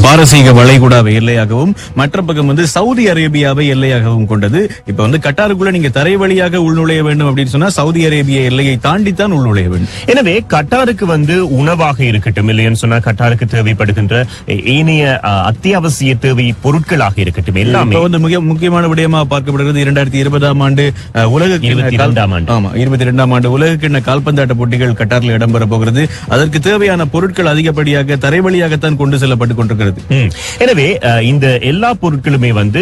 பாரசீக வளைகுடாவை எல்லையாகவும் மற்ற பக்கம் வந்து சவுதி அரேபியாவை எல்லையாகவும் கொண்டது. இப்ப வந்து கட்டாருக்குள்ள நீங்க தரை வழியாக உள்நுழைய வேண்டும் அப்படின்னு சொன்னா சவுதி அரேபிய எல்லையை தாண்டித்தான் உள்நுழைய வேண்டும். எனவே கட்டாருக்கு வந்து உணவாக இருக்கட்டும், இல்லைன்னு சொன்னா கட்டாருக்கு தேவைப்படுகின்ற ஏனைய அத்தியாவசிய தேவை பொருட்களாக இருக்கட்டும், எல்லாமே வந்து மிக முக்கியமான விடயமா பார்க்கப்படுகிறது. 2020ஆம் ஆண்டு உலக 22ஆம் ஆண்டு உலக கிண்ண கால்பந்தாட்ட போட்டிகள் கட்டாரில் இடம்பெற போகிறது. அதற்கு தேவையான பொருட்கள் அதிகப்படியாக தரை வழியாகத்தான் கொண்டு செல்லப்பட்டுக் கொண்டிருக்கிறது. எனவே இந்த எல்லா பொருட்களுமே வந்து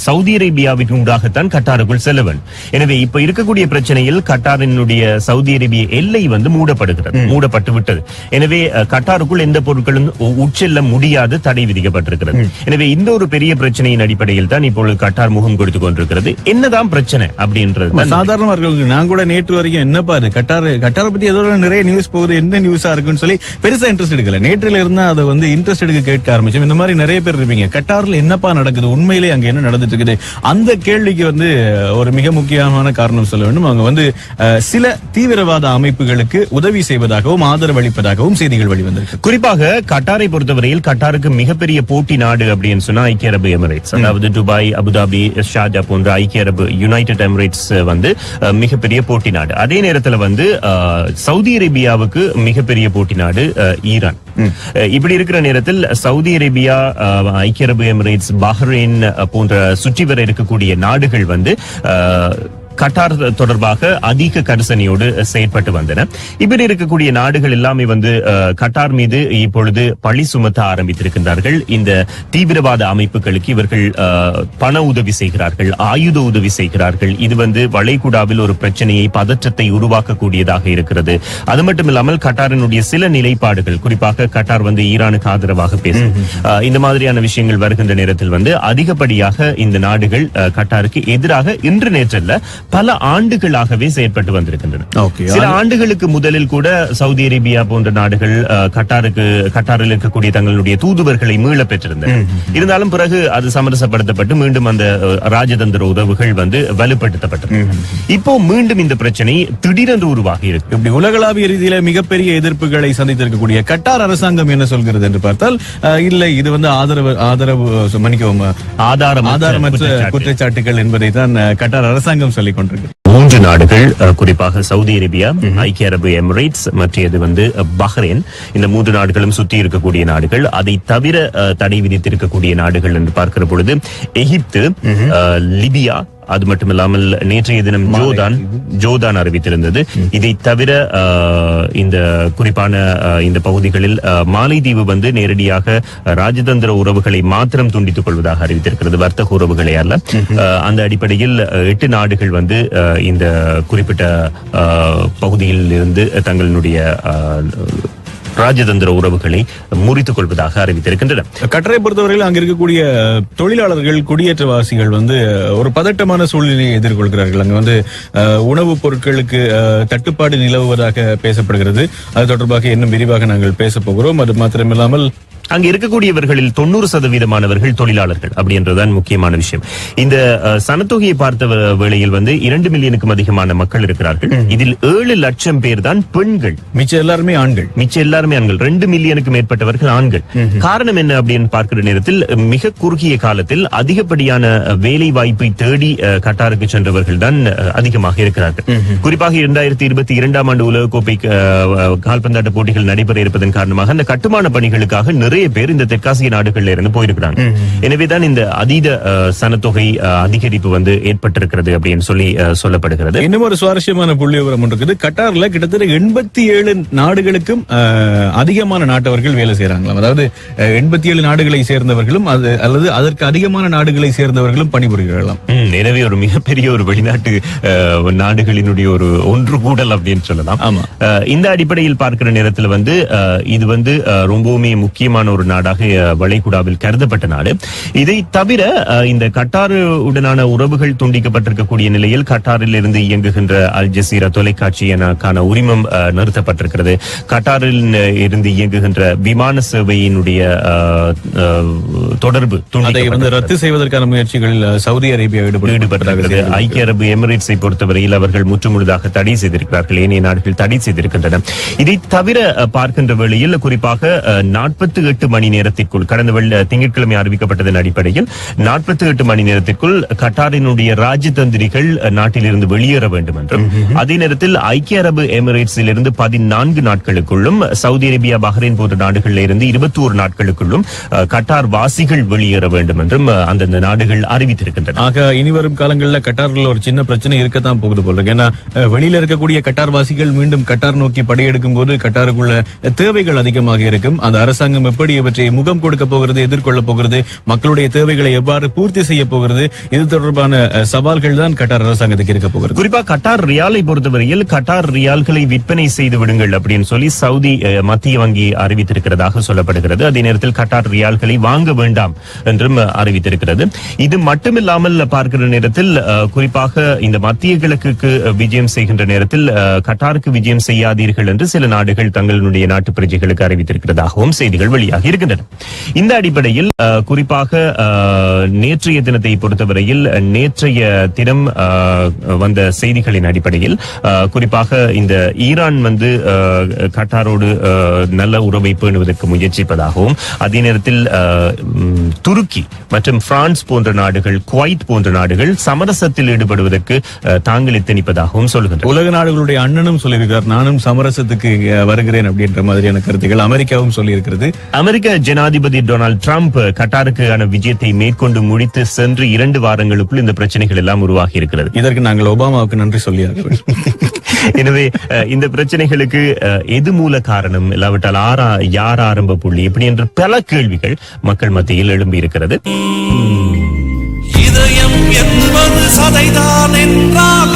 சவுதி அரேபியாவிற்கு ஊடாகத்தான் கட்டாருக்குள் செல்ல வேண்டும். எனவே இப்ப இருக்கக்கூடிய பிரச்சனையில் கட்டாரினுடைய சவுதி அரேபிய எல்லை வந்து மூடப்பட்டு விட்டது. எனவே கட்டாருக்குள் எந்த பொருட்களும் உட்செல்ல முடியாது, தடை விதிக்கப்பட்டிருக்கிறது. எனவே இந்த ஒரு பெரிய பிரச்சனையின் அடிப்படையில் தான் இப்பொழுது கட்டார் முகம் கொடுத்துக் கொண்டிருக்கிறது. என்னதான் பிரச்சனை அப்படின்றது சாதாரணமாக நான் கூட நேற்று வரைக்கும் என்ன பாரு கட்டாரை பத்தி ஏதோ நிறைய நியூஸ் போகுது, என்ன நியூஸா இருக்குன்னு சொல்லி பெருசா இன்ட்ரெஸ்ட் எடுக்கல. நேற்றில இருந்தா அதை வந்து இன்ட்ரெஸ்ட் எடுக்க கேட்க ஆரம்பிச்சோம். இந்த மாதிரி நிறைய பேர் இருப்பீங்க, கட்டார்ல என்னப்பா நடக்குது, உண்மையிலே அங்க என்ன நடந்துட்டு இருக்குது, அந்த கேள்விக்கு வந்து ஒரு மிக முக்கியமான காரணம் சொல்ல வேண்டும். அவங்க வந்து சில தீவிரவாத அமைப்புகளுக்கு உதவி செய்வதாகவும் ஆதரவு அளிப்பதாகவும் செய்திகள் வெளிவந்திருக்கு. குறிப்பாக கட்டாரை பொறுத்தவரையில் கட்டாருக்கு மிகப்பெரிய போட்டி நாடு அப்படின்னு சொன்னா ஐக்கிய அரபு எமிரேட்ஸ், அதாவது துபாய், அபுதாபி, ஷார்ஜா போன்ற ஐக்கிய அரபு யுனைடெட் எமிரேட்ஸ் வந்து மிகப்பெரிய போட்டி நாடு. அதே நேரத்தில் வந்து சவுதி அரேபியாவுக்கு மிகப்பெரிய போட்டி நாடு ஈரான். இப்படி இருக்கிற நேரத்தில் சவுதி அரேபியா, ஐக்கிய அரபு எமிரேட்ஸ், பஹ்ரைன் போன்ற சுற்றி வர இருக்கக்கூடிய நாடுகள் வந்து கட்டார் தொடர்பாக அதிக கரிசனையோடு செயற்பட்டு வந்தன. இப்படி இருக்கக்கூடிய நாடுகள் எல்லாமே வந்து கட்டார் மீது இப்பொழுது பழி சுமத்த ஆரம்பித்திருக்கின்றார்கள். இந்த தீவிரவாத அமைப்புகளுக்கு இவர்கள் பண உதவி செய்கிறார்கள், ஆயுத உதவி செய்கிறார்கள். இது வந்து வளைகுடாவில் ஒரு பிரச்சனையை, பதற்றத்தை உருவாக்கக்கூடியதாக இருக்கிறது. அது மட்டும் இல்லாமல் கட்டாரினுடைய சில நிலைப்பாடுகள், குறிப்பாக கட்டார் வந்து ஈரானுக்கு ஆதரவாக பேசும் இந்த மாதிரியான விஷயங்கள் வருகின்ற நேரத்தில் வந்து அதிகப்படியாக இந்த நாடுகள் கட்டாருக்கு எதிராக இன்று நேற்றல்ல பல ஆண்டுகளாகவே செயற்பட்டு வந்திருக்கின்றன. சில ஆண்டுகளுக்கு முதலில் கூட சவுதி அரேபியா போன்ற நாடுகள் கட்டாரில் இருக்கக்கூடிய தங்களுடைய தூதுவர்களை மீள பெற்றிருந்தன. இருந்தாலும் பிறகு அது சமரசப்படுத்தப்பட்டு மீண்டும் அந்த ராஜதந்திர உறவுகள் வந்து வலுப்படுத்தப்பட்டது. இப்போ மீண்டும் இந்த பிரச்சனை திடீரென்று உருவாகி இருக்கு. இப்படி உலகளாவிய ரீதியில மிகப்பெரிய எதிர்ப்புகளை சந்தித்திருக்கக்கூடிய கட்டார் அரசாங்கம் என்ன சொல்கிறது என்று பார்த்தால், இல்லை இது வந்து ஆதாரமற்ற குற்றச்சாட்டுகள் என்பதை தான் கட்டார் அரசாங்கம் சொல்லிக் கொண்டிருக்கு. 3 நாடுகள், குறிப்பாக சவுதி அரேபியா, ஐக்கிய அரபு எமிரேட்ஸ் மற்றது வந்து பஹ்ரைன், இந்த 3 நாடுகளும் சுற்றி இருக்கக்கூடிய நாடுகள். அதை தவிர தடை விதித்திருக்கக்கூடிய நாடுகள் என்று பார்க்கிற பொழுது எகிப்து, லிபியா, அது மட்டுமில்லாமல் நேற்றைய தினம் ஜோர்தான் அறிவித்திருந்தது. இதை தவிர இந்த குறிப்பான இந்த பகுதிகளில் மாலைதீவு வந்து நேரடியாக ராஜதந்திர உறவுகளை மாத்திரம் துண்டித்துக் கொள்வதாக அறிவித்திருக்கிறது, வர்த்தக உறவுகளை அல்ல. அந்த அடிப்படையில் 8 நாடுகள் வந்து இந்த குறிப்பிட்ட பகுதியில் இருந்து தங்களுடைய ராஜதந்திர உறவுகளை முறித்துக் கொள்வதாக அறிவித்திருக்கின்றன. கட்டரை பொறுத்தவரையில் அங்க இருக்கக்கூடிய தொழிலாளர்கள், குடியேற்றவாசிகள் வந்து ஒரு பதட்டமான சூழ்நிலையை எதிர்கொள்கிறார்கள். அங்க வந்து உணவுப் பொருட்களுக்கு தட்டுப்பாடு நிலவுவதாக பேசப்படுகிறது. அது தொடர்பாக இன்னும் விரிவாக நாங்கள் பேச போகிறோம். அது மாத்திரமில்லாமல் அங்க இருக்கக்கூடியவர்களில் 90% தொழிலாளர்கள் அப்படின்றதுதான் முக்கியமான விஷயம். இந்த சனத்தொகையை பார்த்த வேளையில் வந்து 2 மில்லியனுக்கும் அதிகமான மக்கள் இருக்கிறார்கள். இதில் 7 லட்சம் பேர் தான் பெண்கள், மிச்சம் எல்லாருமே ஆண்கள். 2 மில்லியனுக்கு மேற்பட்டவர்கள் ஆண்கள். காரணம் என்ன அப்படின்னு பார்க்கிற நேரத்தில் மிக குறுகிய காலத்தில் அதிகப்படியான வேலை வாய்ப்பை தேடி கட்டாருக்கு சென்றவர்கள் தான் அதிகமாக இருக்கிறார்கள். குறிப்பாக 2022ஆம் ஆண்டு உலகக்கோப்பை கால்பந்தாட்ட போட்டிகள் நடைபெற இருப்பதன் காரணமாக அந்த கட்டுமான பணிகளுக்காக நிறைய பேர் இந்த தெற்காசிய நாடுகள்ல இருந்து போயிருக்கிறாங்க. எனவேதான் இந்த அதீத சனத்தொகை அதிகரிப்பு வந்து ஏற்பட்டிருக்கிறது அப்படின்னு சொல்லி சொல்லப்படுகிறது. இன்னும் ஒரு சுவாரஸ்யமான புள்ளி விவரம் இருக்குது. கட்டார்ல கிட்டத்தட்ட 87 நாடுகளுக்கும் அதிகமான நாட்டவர்கள் வேலை செய்யறாங்களாம். அதாவது 87 நாடுகளை சேர்ந்தவர்களும் அல்லது அதற்கு அதிகமான நாடுகளை சேர்ந்தவர்களும் பணிபுரிகிறார்களாம். எனவே ஒரு மிகப்பெரிய ஒரு வெளிநாட்டு நாடுகளினுடைய ஒரு ஒன்று கூடல் அப்படின்னு சொல்லலாம். இந்த அடிப்படையில் பார்க்கிற நேரத்தில் வந்து இது வந்து ரொம்பவுமே முக்கியமான ஒரு நாடாக வளைகுடாவில் கருதப்பட்ட நாடு. இதை தவிர இந்த கட்டாருடனான உறவுகள் துண்டிக்கப்பட்டிருக்கக்கூடிய நிலையில் கட்டாரில் இருந்து இயங்குகின்ற அல் ஜசீரா தொலைக்காட்சிக்கான உரிமம் நிறுத்தப்பட்டிருக்கிறது. கட்டாரில் இருந்து இயங்குகின்ற விமான சேவையினுடைய தொடர்பு ரத்து செய்வதற்கான முயற்சிகளில் சவுதி அரேபியா ஈடுபட்டிருக்கிறது. ஐக்கிய அரபு எமிரேட்ஸை பொறுத்தவரையில் அவர்கள் முற்றுமுழுதாக தடை செய்திருக்கிறார்கள். ஏனைய நாடுகள் தடை செய்திருக்கின்றன. இதை தவிர பார்க்கின்ற வேளையில் குறிப்பாக 48 மணி நேரத்திற்குள் கடந்த திங்கட்கிழமை அறிவிக்கப்பட்டதன் அடிப்படையில் 48 மணி நேரத்திற்குள் கட்டாரினுடைய ராஜதந்திரிகள் நாட்டிலிருந்து வெளியேற வேண்டும் என்றும், அதே நேரத்தில் ஐக்கிய அரபு எமிரேட்ஸில் இருந்து 14 நாட்களுக்குள்ளும், சவுதி அரேபியா பஹ்ரைன் போன்ற நாடுகளில் இருந்து 21 நாட்களுக்குள்ளும் கட்டார் வாசிகள் வெளியேற வேண்டும் என்றும் அந்தந்த நாடுகள் அறிவித்திருக்கின்றன. ஆக இனிவரும் காலங்களில் கட்டாரில் ஒரு சின்ன பிரச்சனை இருக்கத்தான் போகுது போல இருக்கு. ஏன்னா வெளியில இருக்கக்கூடிய கட்டார் வாசிகள் மீண்டும் கட்டார் நோக்கி படையெடுக்கும் போது கட்டாருக்குள்ள தேவைகள் அதிகமாக இருக்கும். அந்த அரசாங்கம் எப்படி இவற்றை முகம் கொடுக்க போகிறது, எதிர்கொள்ள போகிறது, மக்களுடைய தேவைகளை எவ்வாறு பூர்த்தி செய்ய போகிறது, இது தொடர்பான சவால்கள் தான் கட்டார் அரசாங்கத்துக்கு இருக்க போகிறது. குறிப்பா கட்டார் ரியாலை பொறுத்தவரையில் கட்டார் ரியால்களை விற்பனை செய்து விடுங்கள் அப்படின்னு சொல்லி சவுதி மத்திய வங்கி அறிவித்திருக்கிறதாக சொல்லப்படுகிறது. அதே நேரத்தில் கட்டார் ரியால்களை வாங்க வேண்டாம் என்றும் அறிவித்திருக்கிறது. இது மட்டுமில்லாமல் பார்க்கிற நேரத்தில் குறிப்பாக இந்த மத்திய கிழக்குக்கு விஜயம் செய்கின்ற நேரத்தில் கட்டாருக்கு விஜயம் செய்யாதீர்கள் என்று சில நாடுகள் தங்களுடைய நாட்டு பிரஜைகளுக்கு அறிவித்திருக்கிறதாகவும் செய்திகள் வெளியாகி இருக்கின்றன. இந்த அடிப்படையில் குறிப்பாக நேற்றைய தினத்தை பொறுத்தவரையில் நேற்றைய தினம் வந்த செய்திகளின் அடிப்படையில் குறிப்பாக இந்த ஈரான் கட்டாரோடு நல்ல உறவை பேணுவதற்கு முயற்சிப்பதாகவும், அதே நேரத்தில் துருக்கி மற்றும் பிரான்ஸ் போன்ற நாடுகள், குவைத் போன்ற நாடுகள் சமரசத்தில் ஈடுபடுவதற்கு தாங்கள் எத்தனிப்பதாகவும் சொல்லுகின்றனர். உலக நாடுகளுடைய அண்ணனும் சொல்லியிருக்கிறார், நானும் சமரசத்துக்கு வருகிறேன் அப்படின்ற மாதிரியான கருத்துக்கள் அமெரிக்காவும் சொல்லியிருக்கிறது. அமெரிக்க ஜனாதிபதி டொனால்டு டிரம்ப் கட்டாருக்கான விஜயத்தை மேற்கொண்டு முடித்து சென்று 2 வாரங்களுக்குள் இந்த பிரச்சனைகள் எல்லாம் உருவாகி இருக்கிறது. இதற்கு நாங்கள் ஒபாமாவுக்கு நன்றி சொல்லியாகிறோம். எனவே இந்த பிரச்சனைகளுக்கு எது மூல காரணம், இல்லாவிட்டால் யார் ஆரம்ப புள்ளி, இப்படி என்ற பல கேள்விகள் மக்கள் மத்தியில் எழும்பி இருக்கிறது. இதயம் என்பது சதைதான் என்றால்